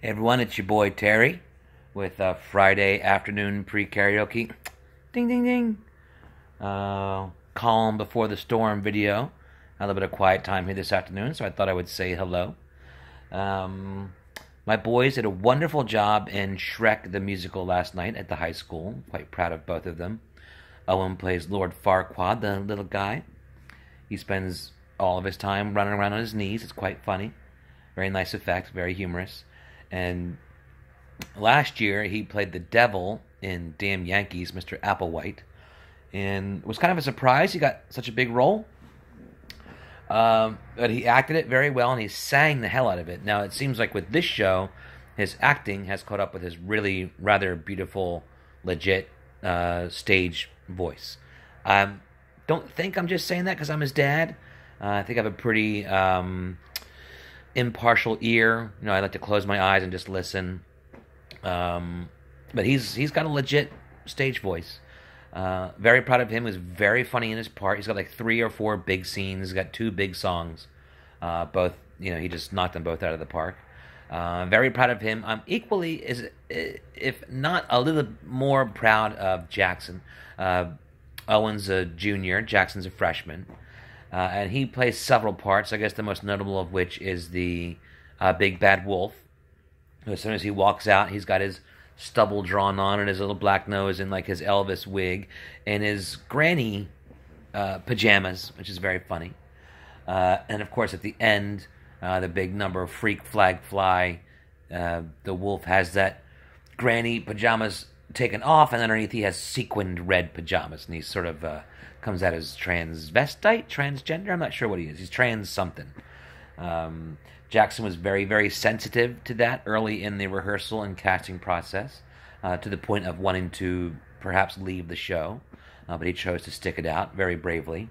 Hey everyone, it's your boy Terry with a Friday afternoon pre-karaoke. Ding ding ding. Calm before the storm video. A little bit of quiet time here this afternoon, so I thought I would say hello. Um, my boys did a wonderful job in Shrek the Musical last night at the high school. Quite proud of both of them. Owen plays Lord Farquaad, the little guy. He spends all of his time running around on his knees. It's quite funny. Very nice effect, very humorous. And last year he played the devil in Damn Yankees, Mr. Applewhite, and it was kind of a surprise he got such a big role. But he acted it very well, and he sang the hell out of it. Now it seems like with this show, his acting has caught up with his really rather beautiful, legit stage voice. Don't think I'm just saying that because I'm his dad. I think I have a pretty impartial ear. You know, I like to close my eyes and just listen. But he's got a legit stage voice. Very proud of him. He was very funny in his part. He's got like 3 or 4 big scenes. He's got 2 big songs. Both, you know, he just knocked them both out of the park. Very proud of him. I'm equally, if not a little more proud of Jackson. Owen's a junior. Jackson's a freshman. And he plays several parts. I guess the most notable of which is the big bad wolf. As soon as he walks out, he's got his stubble drawn on and his little black nose and like his Elvis wig and his granny pajamas, which is very funny. And of course, at the end, the big number of Freak Flag Fly, the wolf has that granny pajamas taken off, and underneath he has sequined red pajamas, and he sort of comes out as transvestite, transgender. I'm not sure what he is. He's trans something. Jackson was very, very sensitive to that early in the rehearsal and casting process, to the point of wanting to perhaps leave the show, but he chose to stick it out very bravely.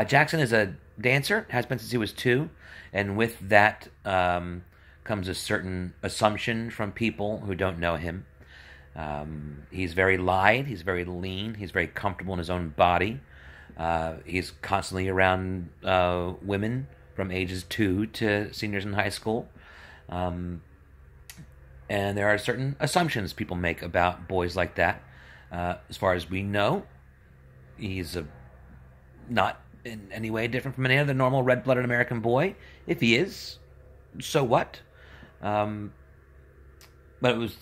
Jackson is a dancer, has been since he was 2, and with that comes a certain assumption from people who don't know him. He's very lithe, he's very lean, he's very comfortable in his own body. He's constantly around women from ages 2 to seniors in high school. And there are certain assumptions people make about boys like that. As far as we know, he's not in any way different from any other normal red-blooded American boy. If he is, so what? But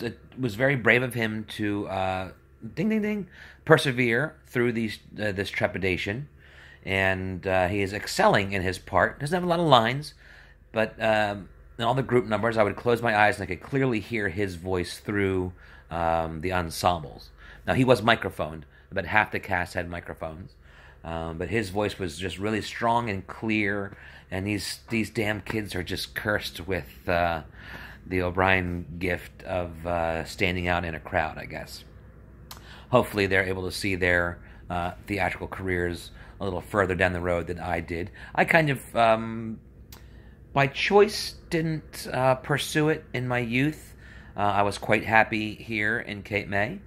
it was very brave of him to ding ding ding persevere through this trepidation, and he is excelling in his part. Doesn't have a lot of lines, but in all the group numbers, I would close my eyes and I could clearly hear his voice through the ensembles. Now he was microphoned, but half the cast had microphones, but his voice was just really strong and clear. And these damn kids are just cursed with the O'Brien gift of standing out in a crowd, I guess. Hopefully they're able to see their theatrical careers a little further down the road than I did. I kind of, by choice, didn't pursue it in my youth. I was quite happy here in Cape May.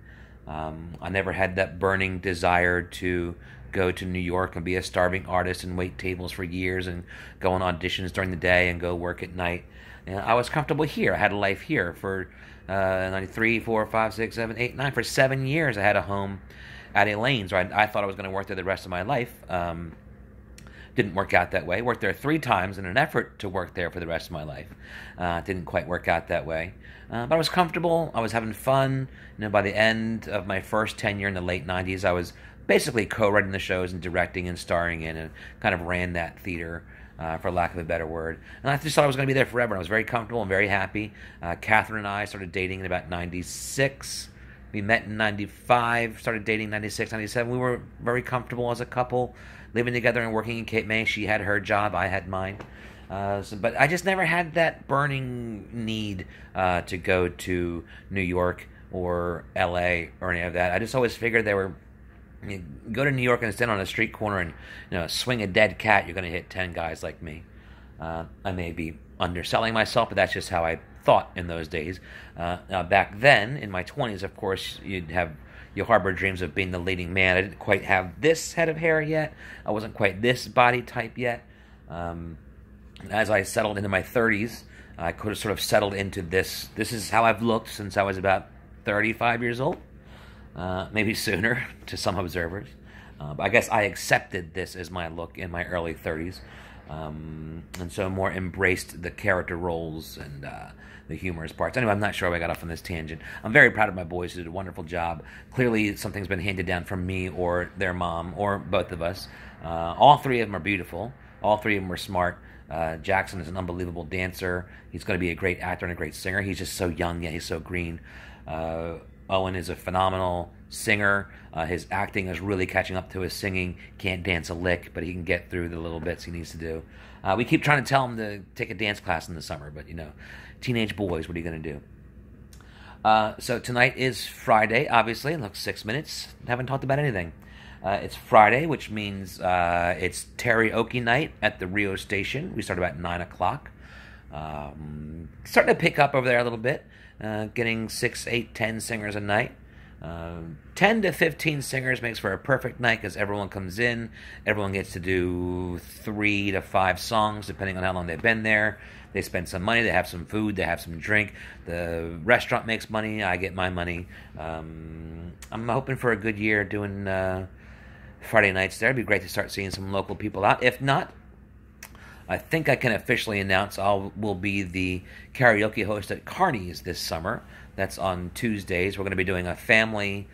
I never had that burning desire to go to New York and be a starving artist and wait tables for years and go on auditions during the day and go work at night. And I was comfortable here. I had a life here for 93, 4, 5, 6, 7, 8, 9. For 7 years, I had a home at Elaine's, where I thought I was going to work there the rest of my life. Didn't work out that way. Worked there 3 times in an effort to work there for the rest of my life. Didn't quite work out that way. But I was comfortable. I was having fun. You know, by the end of my first tenure in the late 90s, I was basically co-writing the shows and directing and starring in, and kind of ran that theater, for lack of a better word. And I just thought I was going to be there forever. I was very comfortable and very happy. Catherine and I started dating in about 96. We met in 95, started dating 96, 97. We were very comfortable as a couple, living together and working in Cape May. She had her job, I had mine. But I just never had that burning need to go to New York or LA or any of that. I just always figured you go to New York and stand on a street corner and, you know, swing a dead cat, you're going to hit 10 guys like me. I may be underselling myself, but that's just how I thought in those days. Now back then, in my 20s, of course, you harbor dreams of being the leading man. I didn't quite have this head of hair yet. I wasn't quite this body type yet. As I settled into my 30s, I could have sort of settled into this. This is how I've looked since I was about 35 years old, maybe sooner to some observers. But I guess I accepted this as my look in my early 30s, and so more embraced the character roles and the humorous parts. Anyway, I'm not sure how I got off on this tangent. I'm very proud of my boys who did a wonderful job. Clearly, something's been handed down from me or their mom or both of us. All three of them are beautiful. All three of them are smart. Jackson is an unbelievable dancer. He's going to be a great actor and a great singer. He's just so young, yet he's so green. Owen is a phenomenal singer. His acting is really catching up to his singing. Can't dance a lick, but he can get through the little bits he needs to do. We keep trying to tell him to take a dance class in the summer, but teenage boys, what are you going to do? So tonight is Friday, obviously. Look, 6 minutes. Haven't talked about anything. It's Friday, which means it's karaoke night at the Rio Station. We start about 9 o'clock. Starting to pick up over there a little bit. Getting 6, 8, 10 singers a night. 10 to 15 singers makes for a perfect night because everyone comes in. Everyone gets to do 3 to 5 songs, depending on how long they've been there. They spend some money. They have some food. They have some drink. The restaurant makes money. I get my money. I'm hoping for a good year doing Friday nights there. It'd be great to start seeing some local people out. If not, I think I can officially announce will be the karaoke host at Carney's this summer. That's on Tuesdays. We're going to be doing a family/kids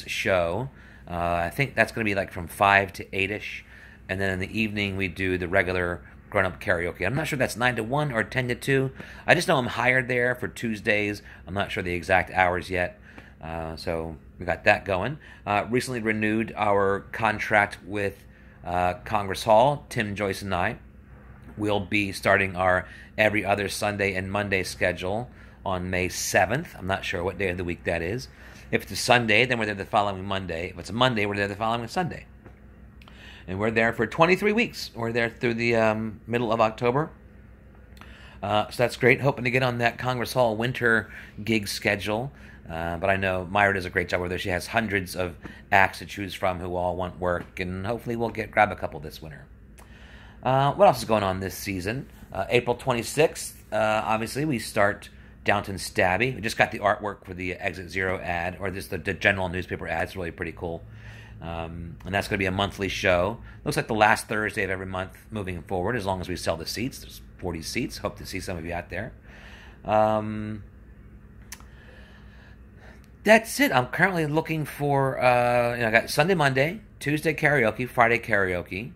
show. I think that's going to be like from 5 to 8-ish. And then in the evening, we do the regular grown-up karaoke. I'm not sure if that's 9 to 1 or 10 to 2. I just know I'm hired there for Tuesdays. I'm not sure the exact hours yet. So we got that going. Recently renewed our contract with Congress Hall. Tim, Joyce, and I will be starting our every other Sunday and Monday schedule on May 7th. I'm not sure what day of the week that is. If it's a Sunday, then we're there the following Monday. If it's a Monday, we're there the following Sunday. And we're there for 23 weeks. We're there through the middle of October. So that's great. Hoping to get on that Congress Hall winter gig schedule. But I know Myra does a great job with her. She has hundreds of acts to choose from who all want work. And hopefully we'll grab a couple this winter. What else is going on this season? April 26th, obviously, we start Downton Stabby. We just got the artwork for the Exit Zero ad, or just the general newspaper ad. It's really pretty cool. And that's going to be a monthly show. Looks like the last Thursday of every month moving forward, as long as we sell the seats. There's 40 seats. Hope to see some of you out there. That's it. I'm currently looking for, I got Sunday, Monday, Tuesday karaoke, Friday karaoke,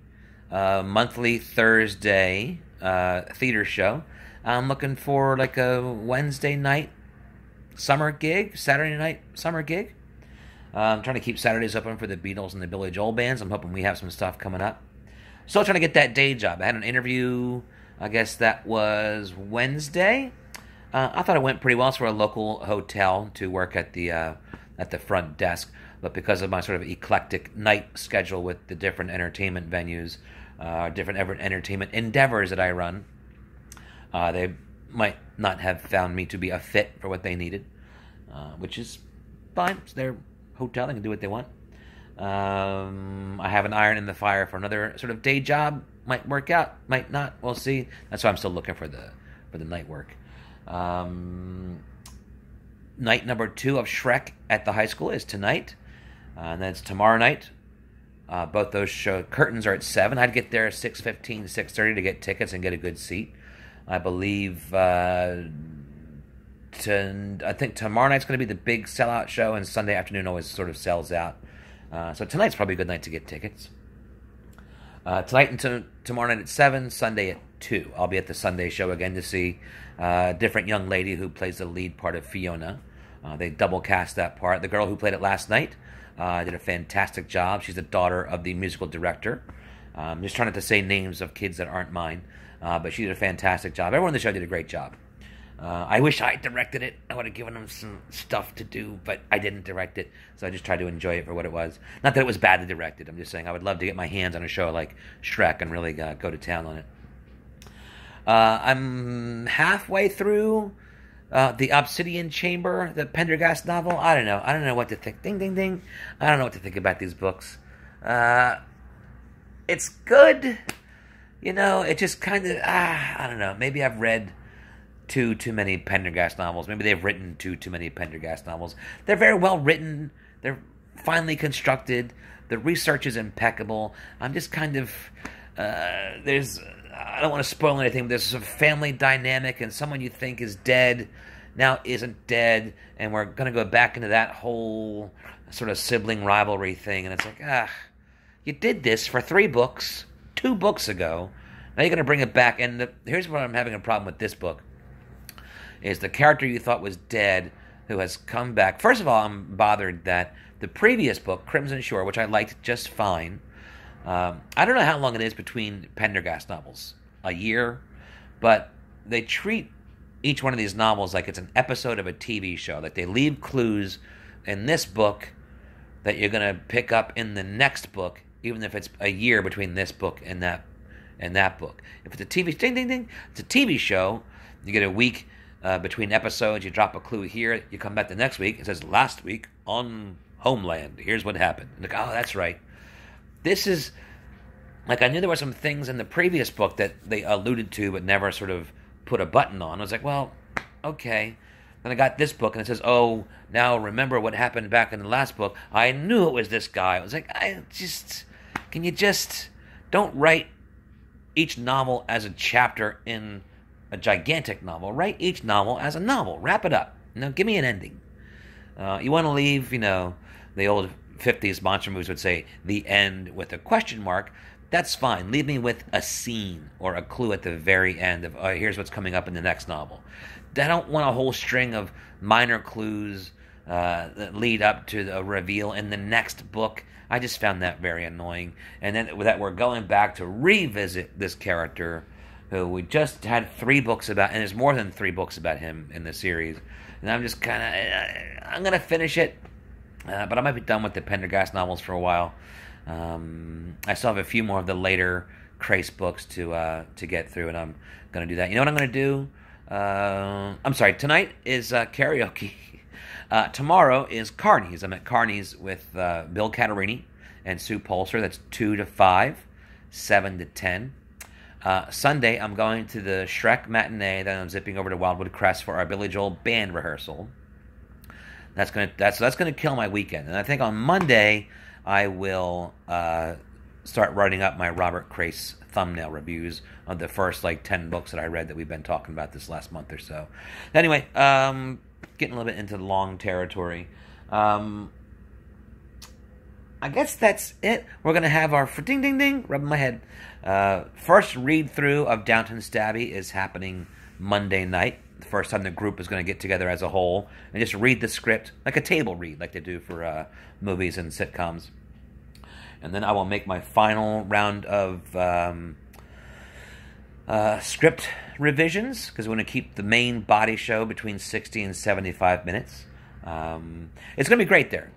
monthly Thursday theater show. I'm looking for like a Wednesday night summer gig, Saturday night summer gig. I'm trying to keep Saturdays open for the Beatles and the Billy Joel bands. I'm hoping we have some stuff coming up. Still trying to get that day job. I had an interview, I guess that was Wednesday. I thought it went pretty well. It's for a local hotel to work at the front desk. But because of my sort of eclectic night schedule with the different entertainment venues, different entertainment endeavors that I run, they might not have found me to be a fit for what they needed, which is fine. It's their hotel. They can do what they want. I have an iron in the fire for another sort of day job. Might work out, might not. We'll see. That's why I'm still looking for the night work. Night number 2 of Shrek at the high school is tonight, and then it's tomorrow night. Both those show curtains are at 7. I'd get there at 6:15, 6:30 to get tickets and get a good seat. I believe I think tomorrow night's going to be the big sellout show, and Sunday afternoon always sort of sells out. So tonight's probably a good night to get tickets. Tonight and tomorrow night at 7, Sunday at 2. I'll be at the Sunday show again to see a different young lady who plays the lead part of Fiona. They double cast that part. The girl who played it last night did a fantastic job. She's the daughter of the musical director. I'm just trying not to say names of kids that aren't mine, but she did a fantastic job. Everyone on the show did a great job. I wish I directed it. I would have given them some stuff to do, but I didn't direct it, so I just tried to enjoy it for what it was. Not that it was badly directed. I'm just saying I would love to get my hands on a show like Shrek and really go to town on it. I'm halfway through the Obsidian Chamber, the Pendergast novel. I don't know what to think. Ding, ding, ding. I don't know what to think about these books. It's good. it just kind of, I don't know. Maybe I've read too many Pendergast novels. Maybe they've written too many Pendergast novels. They're very well written. They're finely constructed. The research is impeccable. I'm just kind of, I don't want to spoil anything, but there's a family dynamic, and someone you think is dead now isn't dead, and we're going to go back into that whole sort of sibling rivalry thing, and it's like, you did this for 3 books, 2 books ago, now you're going to bring it back, and here's what I'm having a problem with this book, is the character you thought was dead, who has come back. First of all, I'm bothered that the previous book, Crimson Shore, which I liked just fine, I don't know how long it is between Pendergast novels, a year, but they treat each one of these novels like it's an episode of a TV show, that they leave clues in this book that you're going to pick up in the next book, even if it's a year between this book and that book. If it's a TV, ding, ding, ding, it's a TV show, you get a week between episodes, you drop a clue here, you come back the next week, it says, last week on Homeland, here's what happened. And like, oh, that's right. This is, like, I knew there were some things in the previous book that they alluded to but never sort of put a button on. I was like, well, okay. Then I got this book, and it says, oh, now remember what happened back in the last book. I knew it was this guy. I was like, can you just, don't write each novel as a chapter in a gigantic novel. Write each novel as a novel. Wrap it up. Give me an ending. You want to leave, the old 50s monster movies would say, the end with a question mark. That's fine. Leave me with a scene or a clue at the very end of, here's what's coming up in the next novel. I don't want a whole string of minor clues that lead up to the reveal in the next book. I just found that very annoying. And then that we're going back to revisit this character who we just had 3 books about, and there's more than 3 books about him in the series. And I'm just kind of, I'm going to finish it, but I might be done with the Pendergast novels for a while. I still have a few more of the later Crace books to get through, and I'm going to do that. You know what I'm going to do? I'm sorry, tonight is karaoke. Tomorrow is Carney's. I'm at Carney's with Bill Catarini and Sue Polster. That's 2 to 5, 7 to 10. Sunday, I'm going to the Shrek matinee. Then I'm zipping over to Wildwood Crest for our Billy Joel band rehearsal. That's gonna kill my weekend. And I think on Monday I will start writing up my Robert Crace thumbnail reviews of the first 10 books that I read that we've been talking about this last month or so. Anyway, getting a little bit into long territory. I guess that's it. We're going to have our ding ding ding, rubbing my head. First read through of Downton Stabby is happening Monday night. The first time the group is going to get together as a whole and just read the script, like a table read, like they do for movies and sitcoms. And then I will make my final round of script revisions, because we're going to keep the main body show between 60 and 75 minutes. It's going to be great there.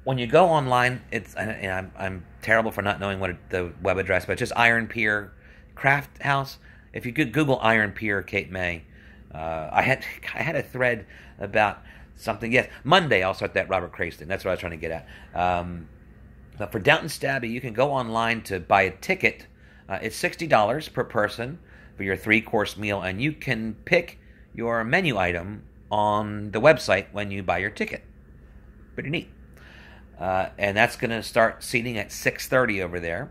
When you go online, I'm terrible for not knowing what the web address, but it's just Iron Pier Craft House. If you could Google Iron Pier Cape May, I had a thread about something. Yes, Monday I'll start that Robert Crace thing. That's what I was trying to get at. But for Downton Stabby, you can go online to buy a ticket. It's $60 per person for your 3-course meal, and you can pick your menu item on the website when you buy your ticket. Pretty neat. And that's going to start seating at 6:30 over there.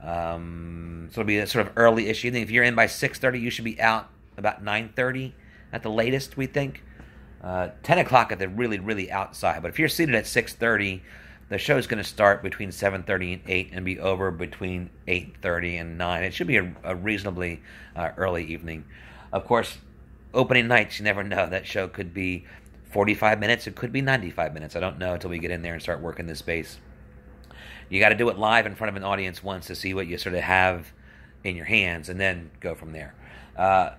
So it'll be a sort of early-ish evening. If you're in by 6:30, you should be out about 9:30 at the latest, we think. 10 o'clock at the really, really outside. But if you're seated at 6:30, the show's going to start between 7:30 and 8 and be over between 8:30 and 9. It should be a reasonably early evening. Of course, opening nights, you never know. That show could be 45 minutes. It could be 95 minutes. I don't know until we get in there and start working this space. You got to do it live in front of an audience once to see what you sort of have in your hands, and then go from there.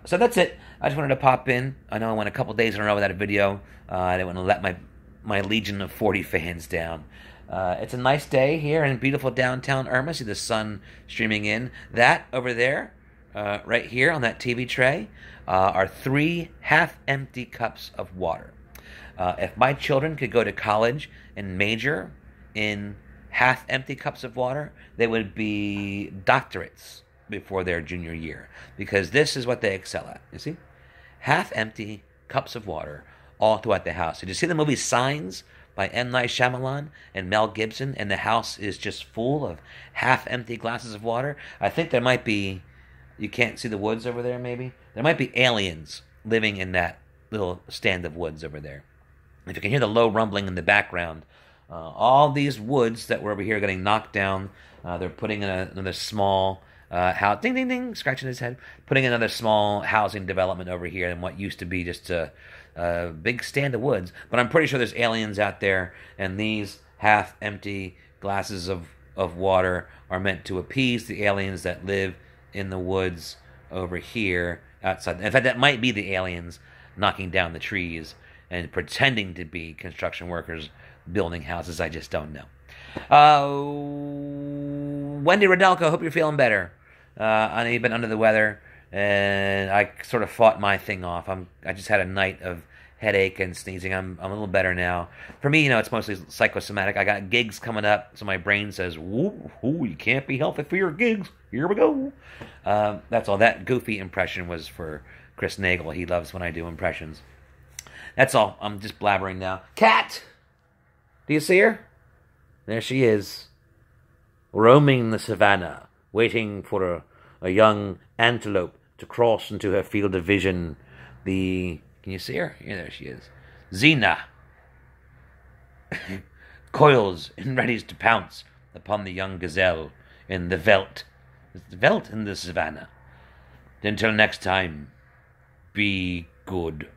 So that's it. I just wanted to pop in. I know I went a couple days in a row without a video. I didn't want to let my legion of 40 fans down. It's a nice day here in beautiful downtown Irma. See the sun streaming in. That over there, right here on that TV tray, are 3 half-empty cups of water. If my children could go to college and major in half-empty cups of water, they would be doctorates before their junior year, because this is what they excel at. You see? Half empty cups of water all throughout the house. Did you see the movie Signs by M. Night Shyamalan and Mel Gibson, and the house is just full of half-empty glasses of water? I think there might be, you can't see the woods over there maybe? There might be aliens living in that little stand of woods over there. If you can hear the low rumbling in the background, all these woods that were over here getting knocked down, they're putting in another small house, ding, ding, ding, scratching his head, putting another small housing development over here in what used to be just a big stand of woods. But I'm pretty sure there's aliens out there, and these half-empty glasses of water are meant to appease the aliens that live in the woods over here outside. In fact, that might be the aliens knocking down the trees and pretending to be construction workers building houses. I just don't know. Wendy Rodelko, hope you're feeling better. I know you've been under the weather, and I sort of fought my thing off. I just had a night of headache and sneezing. I'm a little better now. For me, it's mostly psychosomatic. I got gigs coming up, so my brain says, "Ooh, you can't be healthy for your gigs. Here we go." That's all. That goofy impression was for Chris Nagel. He loves when I do impressions. That's all. I'm just blabbering now. Cat! Do you see her? There she is, roaming the savannah, waiting for a young antelope to cross into her field of vision. Can you see her? Yeah, there she is. Xena coils and readies to pounce upon the young gazelle in the veldt. It's the veldt in the savannah. Until next time, be good.